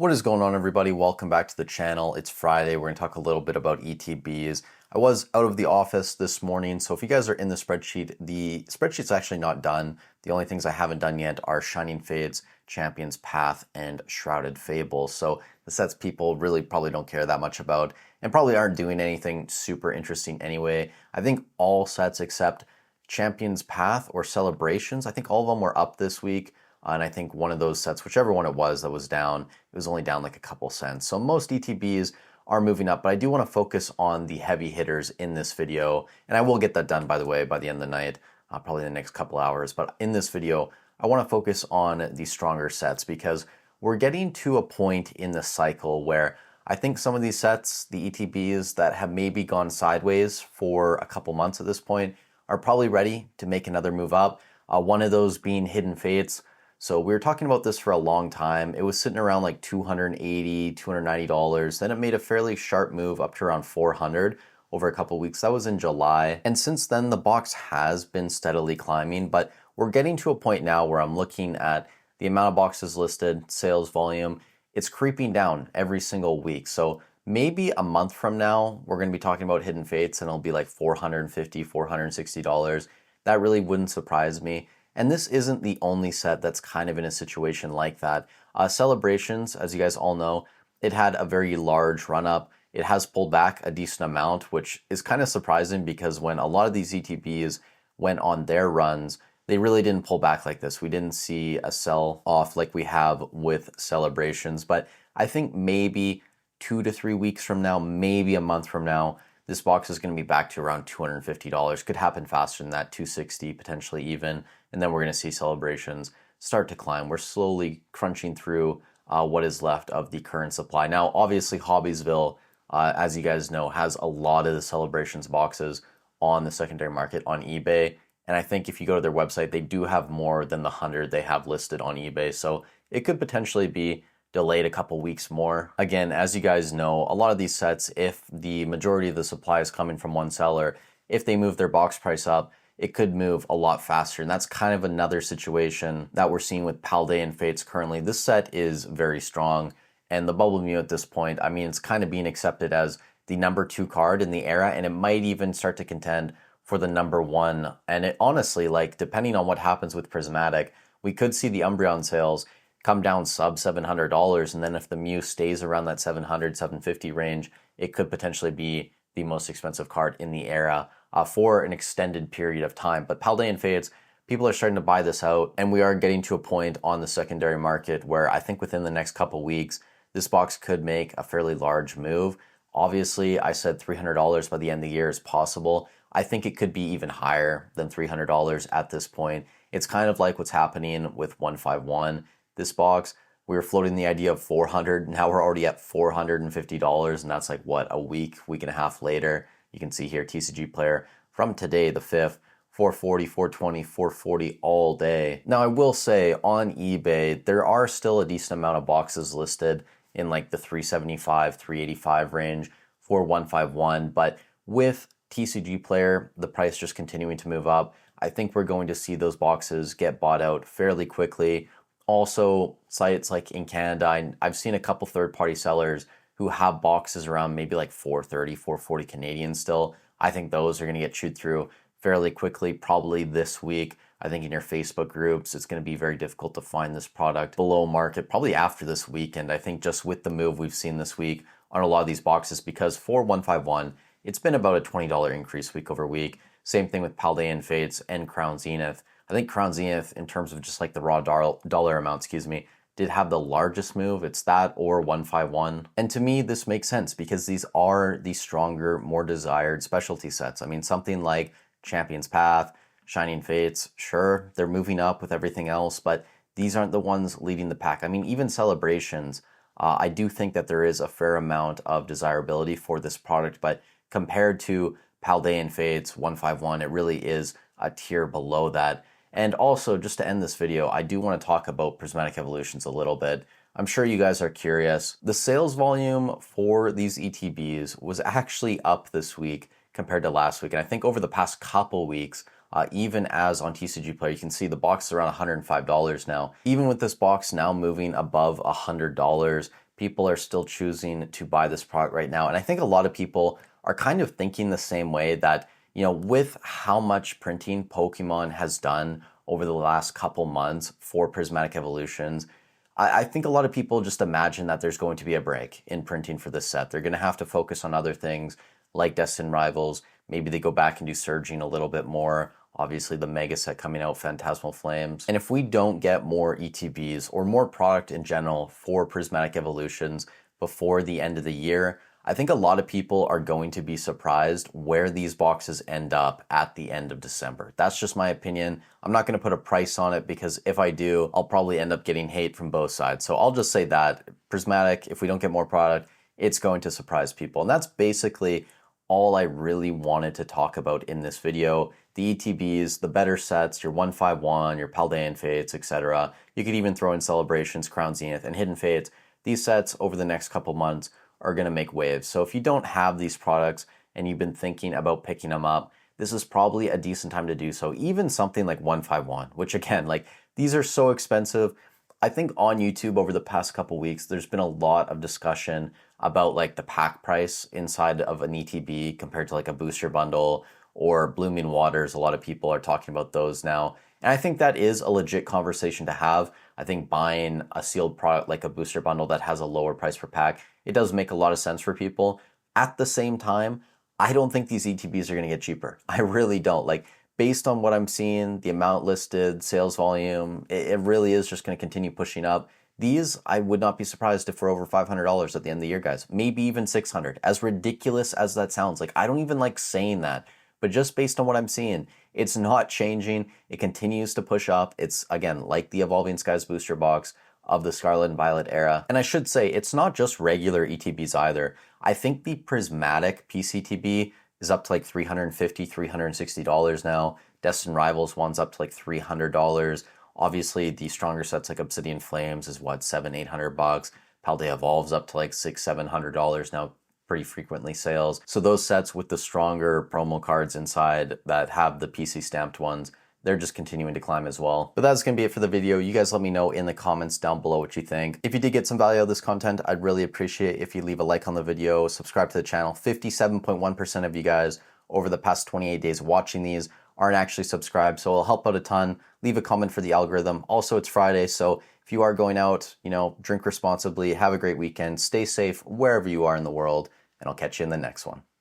What is going on, everybody? Welcome back to the channel. It's Friday. We're going to talk a little bit about ETBs. I was out of the office this morning, so if you guys are in the spreadsheet's actually not done. The only things I haven't done yet are Shining Fates, Champion's Path, and Shrouded Fable. So the sets people really probably don't care that much about and probably aren't doing anything super interesting anyway. I think all sets except Champion's Path or Celebrations, I think all of them were up this week. And I think one of those sets, whichever one it was that was down, it was only down like a couple cents. So most ETBs are moving up, but I do want to focus on the heavy hitters in this video. And I will get that done, by the way, by the end of the night, probably in the next couple hours. But in this video, I want to focus on the stronger sets because we're getting to a point in the cycle where I think some of these sets, the ETBs that have maybe gone sideways for a couple months at this point, are probably ready to make another move up. One of those being Hidden Fates. So we were talking about this for a long time. It was sitting around like $280, $290. Then it made a fairly sharp move up to around $400 over a couple weeks. That was in July. And since then, the box has been steadily climbing, but we're getting to a point now where I'm looking at the amount of boxes listed, sales volume. It's creeping down every single week. So maybe a month from now, we're going to be talking about Hidden Fates and it'll be like $450, $460. That really wouldn't surprise me. And this isn't the only set that's kind of in a situation like that. Celebrations, as you guys all know, it had a very large run up. It has pulled back a decent amount, which is kind of surprising because when a lot of these ETBs went on their runs, they really didn't pull back like this. We didn't see a sell off like we have with Celebrations, but I think maybe 2 to 3 weeks from now, maybe a month from now, this box is going to be back to around $250. Could happen faster than that, $260 potentially even. And then we're going to see Celebrations start to climb. We're slowly crunching through what is left of the current supply. Now, obviously, Hobbiesville, as you guys know, has a lot of the Celebrations boxes on the secondary market on eBay. And I think if you go to their website, they do have more than the 100 they have listed on eBay. So it could potentially be delayed a couple weeks more. Again, as you guys know, a lot of these sets, if the majority of the supply is coming from one seller, if they move their box price up, it could move a lot faster. And that's kind of another situation that we're seeing with Paldean Fates currently. This set is very strong. And the Bubble Mew at this point, I mean, it's kind of being accepted as the number 2 card in the era. And it might even start to contend for the number 1. And it honestly, like, depending on what happens with Prismatic, we could see the Umbreon sales come down sub $700. And then if the Mew stays around that $700, $750 range, it could potentially be the most expensive card in the era for an extended period of time. But Paldean Fates, people are starting to buy this out, and we are getting to a point on the secondary market where I think within the next couple weeks, this box could make a fairly large move. Obviously, I said $300 by the end of the year is possible. I think it could be even higher than $300 at this point. It's kind of like what's happening with 151. This box, we were floating the idea of $400. Now we're already at $450, and that's like what, a week and a half later. You can see here TCG Player from today, the 5th, 440, 420, 440 all day. Now I will say on eBay, there are still a decent amount of boxes listed in like the 375, 385 range for 151, but with TCG Player, the price just continuing to move up, I think we're going to see those boxes get bought out fairly quickly. Also, sites like in Canada, I've seen a couple third-party sellers who have boxes around maybe like 430, 440 Canadian still. I think those are going to get chewed through fairly quickly, probably this week. I think in your Facebook groups, it's going to be very difficult to find this product below market, probably after this weekend. I think just with the move we've seen this week on a lot of these boxes, because for 151, it's been about a $20 increase week over week. Same thing with Paldean Fates and Crown Zenith. I think Crown Zenith, in terms of just like the raw dollar amount, did have the largest move. It's that or 151. And to me, this makes sense because these are the stronger, more desired specialty sets. I mean, something like Champion's Path, Shining Fates, sure, they're moving up with everything else, but these aren't the ones leading the pack. I mean, even Celebrations, I do think that there is a fair amount of desirability for this product, but compared to Paldean Fates, 151, it really is a tier below that. And also, just to end this video, I do want to talk about Prismatic Evolutions a little bit. I'm sure you guys are curious. The sales volume for these ETBs was actually up this week compared to last week. And I think over the past couple weeks, even as on TCG Player, you can see the box is around $105 now. Even with this box now moving above $100, people are still choosing to buy this product right now. And I think a lot of people are kind of thinking the same way that, with how much printing Pokemon has done over the last couple months for Prismatic Evolutions, I think a lot of people just imagine that there's going to be a break in printing for this set. They're going to have to focus on other things like Destined Rivals. Maybe they go back and do Surging a little bit more. Obviously, the mega set coming out, Phantasmal Flames. And if we don't get more ETBs or more product in general for Prismatic Evolutions before the end of the year, I think a lot of people are going to be surprised where these boxes end up at the end of December. That's just my opinion. I'm not going to put a price on it because if I do, I'll probably end up getting hate from both sides. So I'll just say that Prismatic, if we don't get more product, it's going to surprise people. And that's basically all I really wanted to talk about in this video. The ETBs, the better sets, your 151, your Paldean Fates, etc. You could even throw in Celebrations, Crown Zenith, and Hidden Fates. These sets over the next couple months are going to make waves. So if you don't have these products and you've been thinking about picking them up, this is probably a decent time to do so. Even something like 151, which again, like these are so expensive. I think on YouTube over the past couple weeks, there's been a lot of discussion about like the pack price inside of an ETB compared to like a booster bundle or Blooming Waters. A lot of people are talking about those now. And I think that is a legit conversation to have. I think buying a sealed product like a booster bundle that has a lower price per pack, it does make a lot of sense for people. At the same time, I don't think these ETBs are going to get cheaper. I really don't. Like, based on what I'm seeing, the amount listed, sales volume, it really is just going to continue pushing up. These, I would not be surprised if we're over $500 at the end of the year, guys. Maybe even $600. As ridiculous as that sounds, like I don't even like saying that, but just based on what I'm seeing, it's not changing. It continues to push up. It's, again, like the Evolving Skies booster box of the Scarlet and Violet era. And I should say, it's not just regular ETBs either. I think the Prismatic PCTB is up to like $350, $360 now. Destined Rivals one's up to like $300. Obviously, the stronger sets like Obsidian Flames is what, $700, $800. Paldea Evolves up to like $600, $700 now, pretty frequently sales. So those sets with the stronger promo cards inside that have the PC stamped ones, they're just continuing to climb as well. But that's going to be it for the video. You guys let me know in the comments down below what you think. If you did get some value out of this content, I'd really appreciate if you leave a like on the video, subscribe to the channel. 57.1% of you guys over the past 28 days watching these aren't actually subscribed, so it'll help out a ton. Leave a comment for the algorithm. Also, it's Friday, so if you are going out, drink responsibly, have a great weekend, stay safe wherever you are in the world, and I'll catch you in the next one.